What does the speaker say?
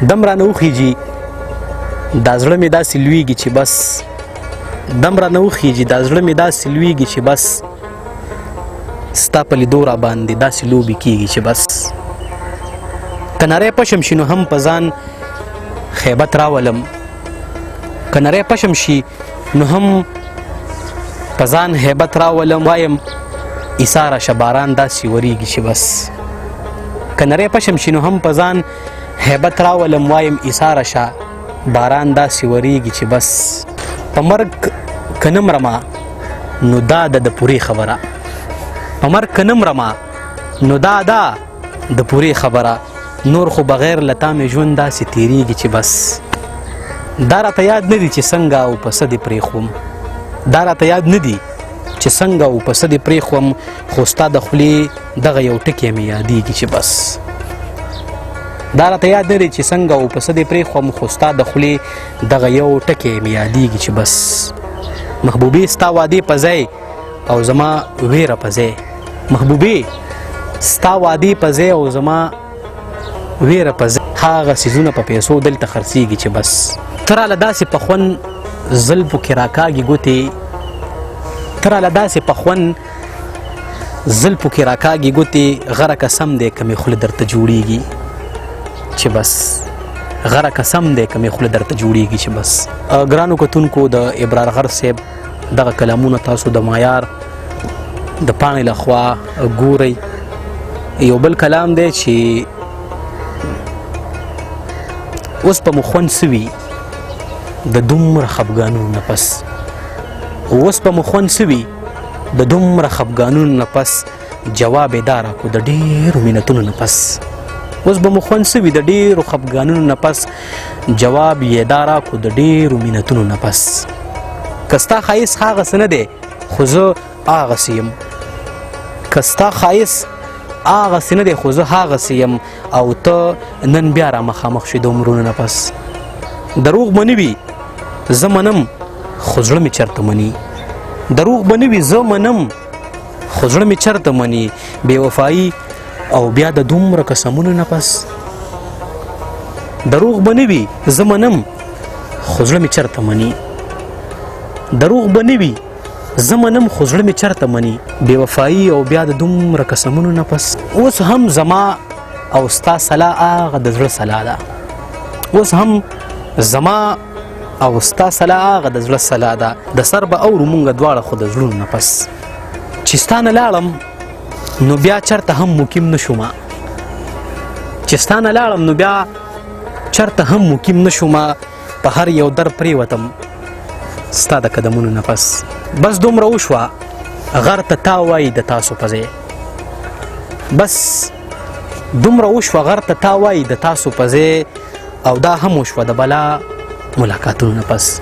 دم رانه وخیږي دا زړه مې داسې لویږي چې بس دم رانه وخیږي دا زړه مې داسې لویږي چې بس ستا په لیدو را باندې داسې لوبې کېږي چې بس که نری پشم شي نو هم په ځان خیبت راولم که نری پشم شي نو هم په ځان هیبت راولم وایم ایثاره شه باران داسې وریږي چې بس که نری پشم شي نو هم په ځان هیبت راولم وایم ایثاره شه باران داسې وریږي چې بس په مرګ که نه مرمه نو دا د پورې خبره په مرګ که نه مرمه نو دا د پورې خبره نور خو بغیر له تا مې ژوند داسې تیریږي چې بس دا راته یاد نه دي چې څنګه او پسه دې پرېښوم دا راته یاد نه دي چې څنګه او پسه دې پرېښوم خو ستا د خولې دغه یو ټکی مې یادېږي چې بس دا راته یاد نه دی چې څنګه او پسه دې پرېښوم خو ستا د خولې دغه یو ټکی مې یادېږي چې بس محبوبې ستا وعدې په ځای او زما ویره په ځای محبوبې ستا وعدې په ځای او زما ویره په ځای هغه څیزونه په پیسو دلته خرڅېږي چې بس ته راله داسې په خوند زلفو کې راکاږي ګوتې ته راله داسې په خوند زلفو کې راکاږي ګوتې غره قسم دی که مې خوله درته جوړېږي چې بس غره قسم دی که مې خوله درته جوړېږي چې بس ګرانو کتونکو د ابرار غر صاحب دغه کلامونه تاسو د معیار د پاڼې لخوا ګورئ یو بل کلام دی چې اوس په مو خوند سوي د دومره خفګانونو نه پس اوس په مو خوند سوي د دومره خفګانونو نه پس جواب یې دا راکړو د ډېرو منتونو نه پس اوس به مو خوند سوي د ډېرو خفګانونو نه پس جواب یې دا راکړو د ډېرو منتونو نه پس که ستا ښایست هغسې نه دی خو زه هغسې یم که ستا ښایست هغسې نه دی خو زه هغسې یم او ته نن بیا را مخامخ شوې د عمرونو نه پس دروغ به نه وي زه منم خو زړه مې چېرته مني دروغ به نه وي زه منم خو زړه مې چېرته مني بې وفایي او بیا د دومره قسمونو نه پس دروغ به نه وي زه منم خو زړه مې چېرته مني دروغ به نه وي زه منم خو زړه مې چېرته مني بې وفایي او بیا د دومره قسمونو نه پس اوس هم زما او ستا سلا هغه د زړه سلا ده اوس هم زما او ستا سلا هغه د زړه سلا ده د سر به اورو مونږ دواړه خو د زړونو نه پس چې ستا نه لاړم نو بیا چېرته هم مقیم نه شومه چې ستا نه لاړم نو بیا چېرته هم مقیم نه شومه په هر یو در پرېوتم ستا د قدمونو نه پس بس دومره وشوه غر ته تا وایي د تاسو په ځای بس دومره وشوه غر ته تا وایي د تاسو په ځای او دا هم وشوه د بلا ملاقاتونو نه پس